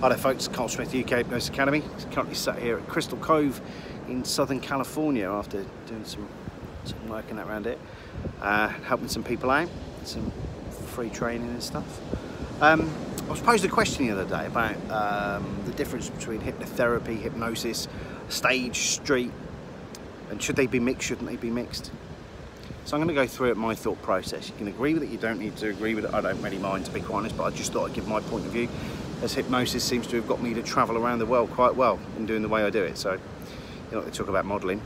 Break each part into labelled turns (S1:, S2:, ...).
S1: Hi there folks, Carl Smith, UK Hypnosis Academy. Currently sat here at Crystal Cove in Southern California after doing some work and that around it, helping some people out, some free training and stuff. I was posed a question the other day about the difference between hypnotherapy, hypnosis, stage, street, and should they be mixed, shouldn't they be mixed? So I'm going to go through it, my thought process. You can agree with it, you don't need to agree with it, I don't really mind, to be quite honest, but I just thought I'd give my point of view, as hypnosis seems to have got me to travel around the world quite well in doing the way I do it. So, you know, they talk about modelling.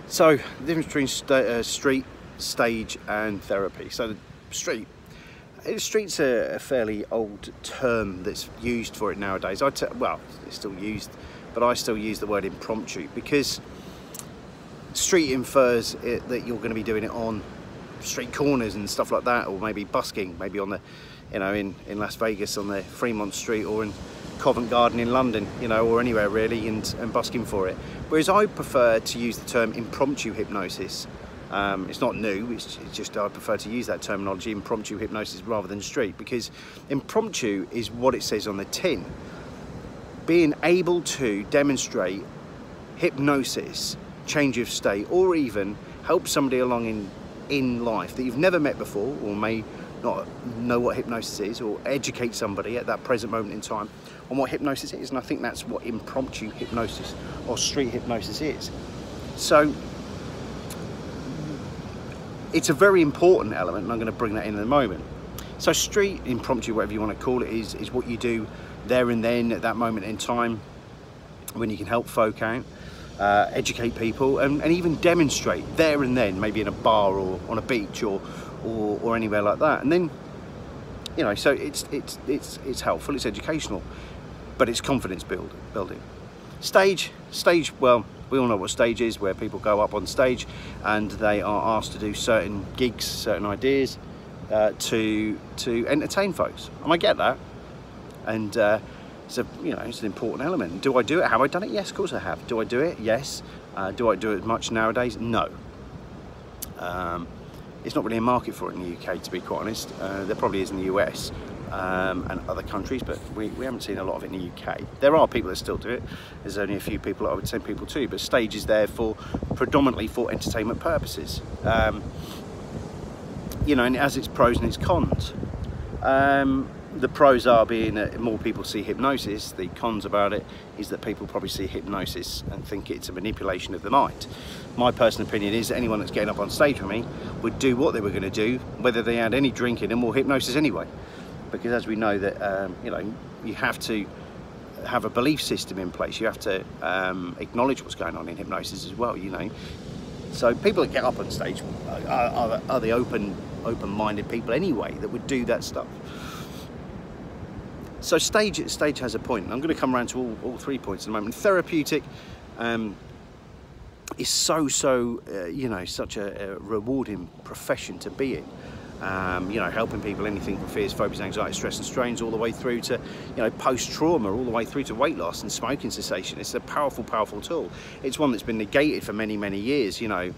S1: So, the difference between street, stage and therapy. So, the street's a fairly old term that's used for it nowadays. Well, it's still used, but I still use the word impromptu because street infers that you're going to be doing it on street corners and stuff like that, or maybe busking, maybe on the, you know, in Las Vegas on the Fremont Street, or in Covent Garden in London, you know, or anywhere really, and busking for it. Whereas I prefer to use the term impromptu hypnosis. It's not new, it's just I prefer to use that terminology, impromptu hypnosis, rather than street, because impromptu is what it says on the tin. Being able to demonstrate hypnosis, change of state, or even help somebody along in life that you've never met before, or may not know what hypnosis is, or educate somebody at that present moment in time on what hypnosis is. And I think that's what impromptu hypnosis or street hypnosis is. So it's a very important element, and I'm going to bring that in a moment. So street, impromptu, whatever you want to call it, is what you do there and then at that moment in time when you can help folk out, educate people, and even demonstrate there and then, maybe in a bar or on a beach or anywhere like that. And then, you know, so it's helpful, it's educational, but it's confidence building. Stage, well, we all know what stage is, where people go up on stage and they are asked to do certain gigs, certain ideas to entertain folks, and I get that, and so, you know, it's an important element. Do I do it? Have I done it? Yes, of course I have. Do I do it? Yes. Do I do it much nowadays? No. It's not really a market for it in the UK, to be quite honest. There probably is in the US and other countries, but we haven't seen a lot of it in the UK. There are people that still do it. There's only a few people that I would send people to, but stage is there predominantly for entertainment purposes. You know, and it has its pros and its cons. The pros are being that more people see hypnosis. The cons about it is that people probably see hypnosis and think it's a manipulation of the mind. My personal opinion is that anyone that's getting up on stage with me would do what they were going to do, whether they had any drink in them or hypnosis anyway. Because as we know that, you know, you have to have a belief system in place. You have to acknowledge what's going on in hypnosis as well, you know. So people that get up on stage are the open-minded people anyway that would do that stuff. So stage has a point, and I'm going to come around to all 3 points in a moment. Therapeutic is so you know, such a rewarding profession to be in. You know, helping people anything from fears, phobias, anxiety, stress and strains, all the way through to, you know, post-trauma, all the way through to weight loss and smoking cessation. It's a powerful tool. It's one that's been negated for many years, you know.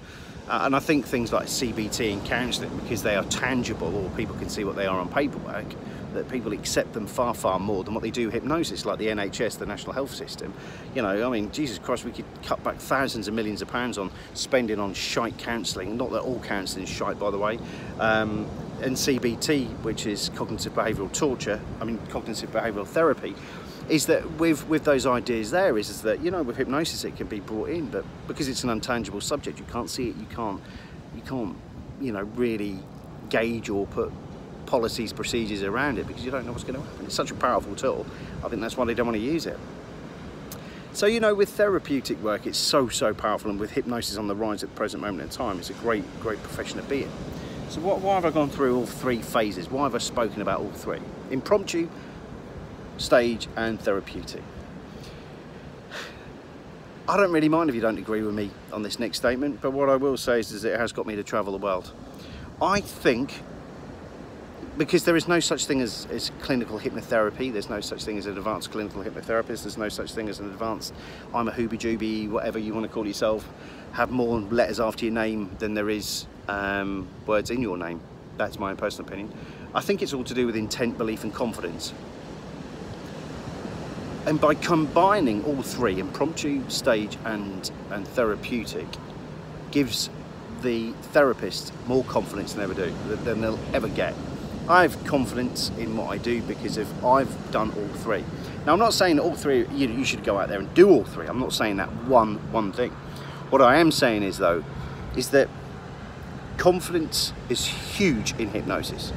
S1: And I think things like CBT and counselling, because they are tangible, or people can see what they are on paperwork, that people accept them far more than what they do hypnosis, like the NHS, the National Health System. You know, I mean, Jesus Christ, we could cut back thousands of millions of pounds on spending on shite counselling. Not that all counselling is shite, by the way. And CBT, which is cognitive behavioural torture, cognitive behavioural therapy, is that with those ideas there is that, you know, with hypnosis it can be brought in, but because it's an intangible subject, you can't see it, you can't, you know, really gauge or put policies, procedures around it, because you don't know what's going to happen. It's such a powerful tool. I think that's why they don't want to use it. So, you know, with therapeutic work, it's so powerful, and with hypnosis on the rise at the present moment in time, it's a great profession to be in. So why have I gone through all 3 phases? Why have I spoken about all 3? Impromptu, stage and therapeutic. I don't really mind if you don't agree with me on this next statement, but what I will say is that it has got me to travel the world. I think, because there is no such thing as clinical hypnotherapy, there's no such thing as an advanced clinical hypnotherapist, there's no such thing as an advanced, I'm a hooby-jooby, whatever you want to call yourself, have more letters after your name than there is words in your name. That's my personal opinion. I think it's all to do with intent, belief and confidence. And by combining all three, impromptu, stage and therapeutic, gives the therapist more confidence than they'll ever get. I have confidence in what I do because I've done all three. Now, I'm not saying that all three, you should go out there and do all three. I'm not saying that one thing. What I am saying is, though, is that confidence is huge in hypnosis.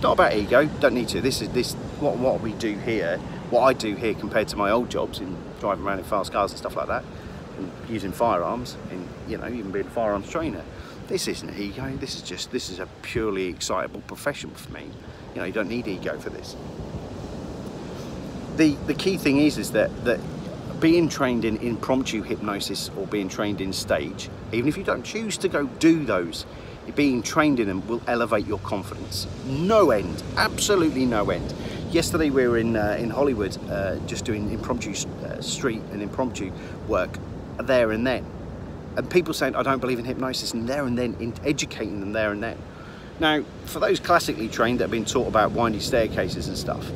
S1: Not about ego, don't need to. What we do here, what I do here compared to my old jobs in driving around in fast cars and stuff like that, and using firearms, and even being a firearms trainer. This isn't ego. This is a purely excitable profession for me. You don't need ego for this. The key thing is that being trained in impromptu hypnosis or being trained in stage, even if you don't choose to go do those, being trained in them will elevate your confidence. No end, absolutely no end. Yesterday we were in Hollywood just doing impromptu street and impromptu work there and then. And people saying, I don't believe in hypnosis, and there and then, in educating them there and then. Now, for those classically trained that have been taught about windy staircases and stuff,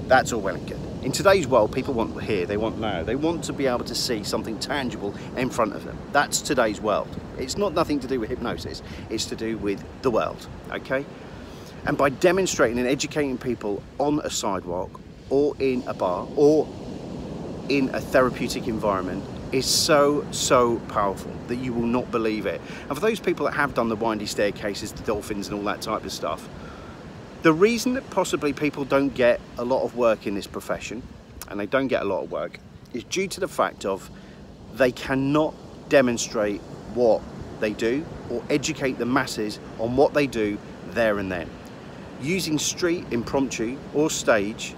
S1: that's all well and good. In today's world, people want here, they want now. They want to be able to see something tangible in front of them. That's today's world. It's not nothing to do with hypnosis, it's to do with the world, okay? And by demonstrating and educating people on a sidewalk, or in a bar, or in a therapeutic environment, is so powerful that you will not believe it. And for those people that have done the windy staircases, the dolphins and all that type of stuff, the reason that possibly people don't get a lot of work in this profession, and they don't get a lot of work, is due to the fact of they cannot demonstrate what they do or educate the masses on what they do there and then. Using street, impromptu or stage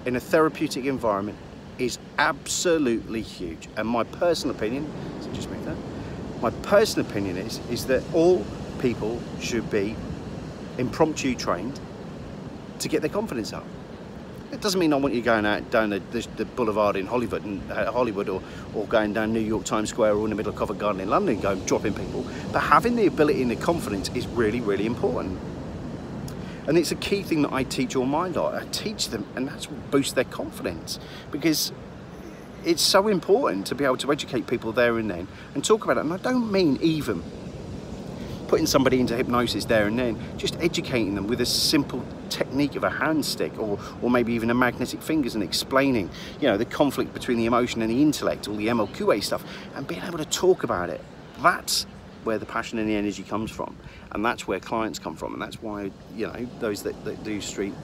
S1: in a therapeutic environment is absolutely huge. And my personal opinion, so just make that, my personal opinion is that all people should be impromptu trained to get their confidence up. It doesn't mean I want you going out down the boulevard in Hollywood or going down New York Times Square or in the middle of Covent Garden in London going dropping people. But having the ability and the confidence is really, really important. And it's a key thing that I teach all my lot. I teach them, and that's what boosts their confidence, because it's so important to be able to educate people there and then and talk about it. And I don't mean even putting somebody into hypnosis there and then, just educating them with a simple technique of a hand stick or maybe even a magnetic fingers, and explaining, the conflict between the emotion and the intellect, all the MLQA stuff, and being able to talk about it. That's where the passion and the energy comes from, and that's where clients come from, and that's why those that do street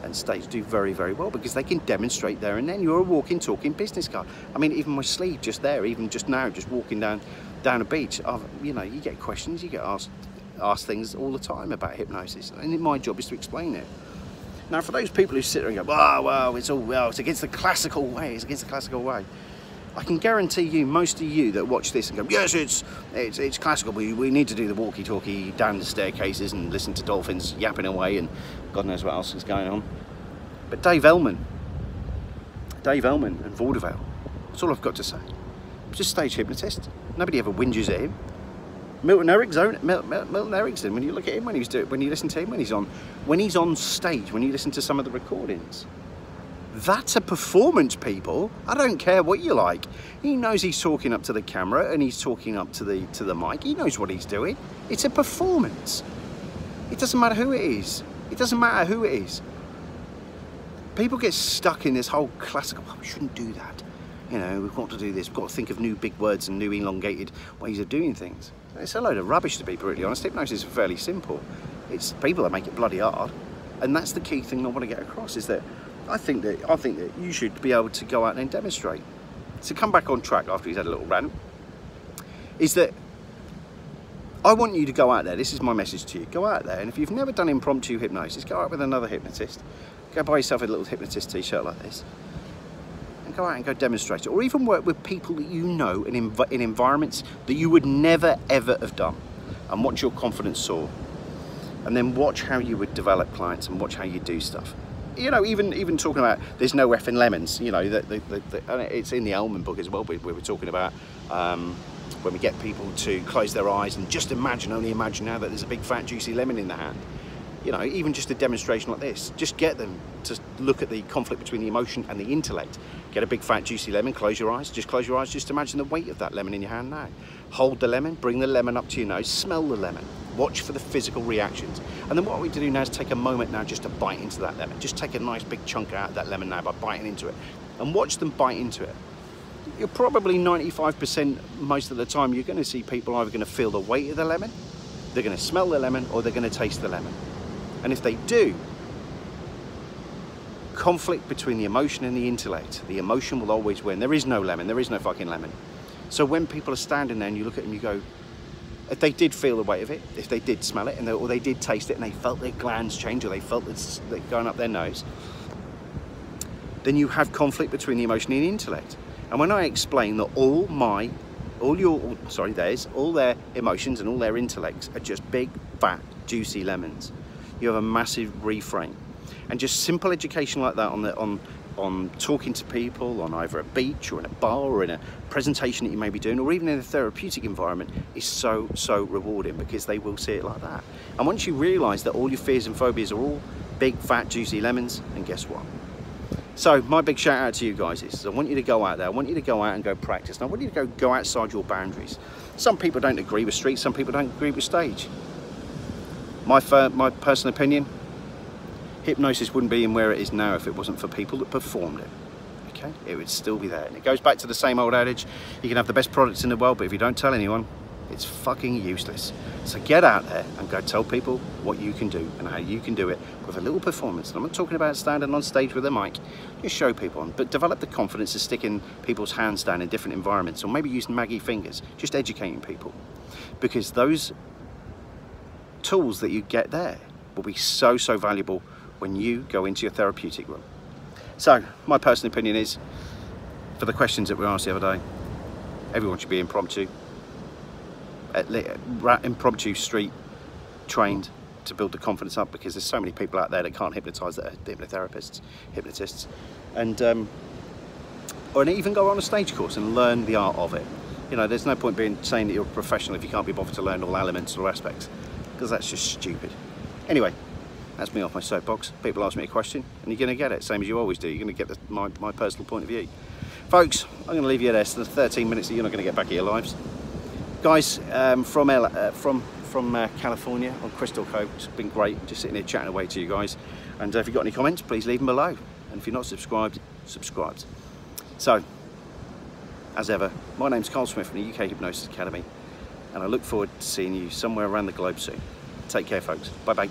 S1: and stage do very, very well, because they can demonstrate there and then. You're a walking, talking business card. I mean, even my sleeve just there, even just now, just walking down a beach, you get questions, you get asked things all the time about hypnosis, and my job is to explain it. Now, for those people who sit there and go, well, it's against the classical way, it's against the classical way, I can guarantee you, most of you that watch this and go, yes, it's classical, we need to do the walkie-talkie down the staircases and listen to dolphins yapping away and God knows what else is going on. But Dave Ellman and Vaudeville, that's all I've got to say. I'm just a stage hypnotist. Nobody ever whinges at him. Milton Erickson, when you look at him, when you listen to him, when he's on stage, when you listen to some of the recordings, that's a performance, people. I don't care what you like. He knows he's talking up to the camera and he's talking up to the mic. He knows what he's doing. It's a performance. It doesn't matter who it is. It doesn't matter who it is. People get stuck in this whole classical, we shouldn't do that. We've got to do this. We've got to think of new big words and new elongated ways of doing things. It's a load of rubbish, to be brutally honest. Hypnosis is fairly simple. It's people that make it bloody hard. And that's the key thing I want to get across, is that I think that you should be able to go out and demonstrate. To come back on track after he's had a little rant, is that I want you to go out there. This is my message to you. Go out there, and if you've never done impromptu hypnosis, go out with another hypnotist. Go buy yourself a little hypnotist t-shirt like this, and go out and go demonstrate it. Or even work with people that you know in environments that you would never ever have done, and watch your confidence soar. And then watch how you would develop clients and watch how you do stuff. Even talking about there's no effing lemons, and it's in the Ellman book as well. We were talking about when we get people to close their eyes and just only imagine now that there's a big fat juicy lemon in the hand. You know, even just a demonstration like this, just get them to look at the conflict between the emotion and the intellect. Get a big fat juicy lemon, close your eyes, just imagine the weight of that lemon in your hand now. Hold the lemon, bring the lemon up to your nose, smell the lemon, watch for the physical reactions. And then what we do now is take a moment now just to bite into that lemon. Just take a nice big chunk out of that lemon now by biting into it, and watch them bite into it. You're probably 95% most of the time you're going to see people either going to feel the weight of the lemon, they're going to smell the lemon, or they're going to taste the lemon. And if they do, conflict between the emotion and the intellect, the emotion will always win. There is no lemon, there is no fucking lemon. So when people are standing there and you look at them, you go, if they did feel the weight of it, if they did smell it, or they did taste it and they felt their glands change, or they felt it going up their nose, then you have conflict between the emotion and the intellect. And when I explain that all their emotions and all their intellects are just big, fat, juicy lemons, you have a massive reframe. And just simple education like that on talking to people on either a beach or in a bar or in a presentation that you may be doing, or even in a therapeutic environment, is so rewarding, because they will see it like that. And once you realize that all your fears and phobias are all big, fat, juicy lemons, then guess what? So my big shout out to you guys is, I want you to go out there, I want you to go out and go practice, and I want you to go outside your boundaries. Some people don't agree with street, some people don't agree with stage. My personal opinion, hypnosis wouldn't be in where it is now if it wasn't for people that performed it. Okay, it would still be there. And it goes back to the same old adage, you can have the best products in the world, but if you don't tell anyone, it's fucking useless. So get out there and go tell people what you can do and how you can do it with a little performance. And I'm not talking about standing on stage with a mic, just show people, but develop the confidence to stick in people's hands down in different environments, or maybe using Maggie fingers, just educating people. Because those tools that you get there will be so valuable when you go into your therapeutic room. So my personal opinion is, for the questions that we asked the other day, everyone should be impromptu street trained to build the confidence up, because there's so many people out there that can't hypnotize, that are hypnotists, and or even go on a stage course and learn the art of it. You know, there's no point saying that you're a professional if you can't be bothered to learn all elements or aspects, because that's just stupid. Anyway, that's me off my soapbox. People ask me a question and you're going to get it, same as you always do. You're going to get my personal point of view. Folks, I'm going to leave you there. So the 13 minutes that you're not going to get back of your lives. Guys, from California on Crystal Cove, it's been great just sitting here chatting away to you guys. And if you've got any comments, please leave them below. And if you're not subscribed, subscribe. So, as ever, my name's Carl Smith from the UK Hypnosis Academy, and I look forward to seeing you somewhere around the globe soon. Take care, folks. Bye-bye.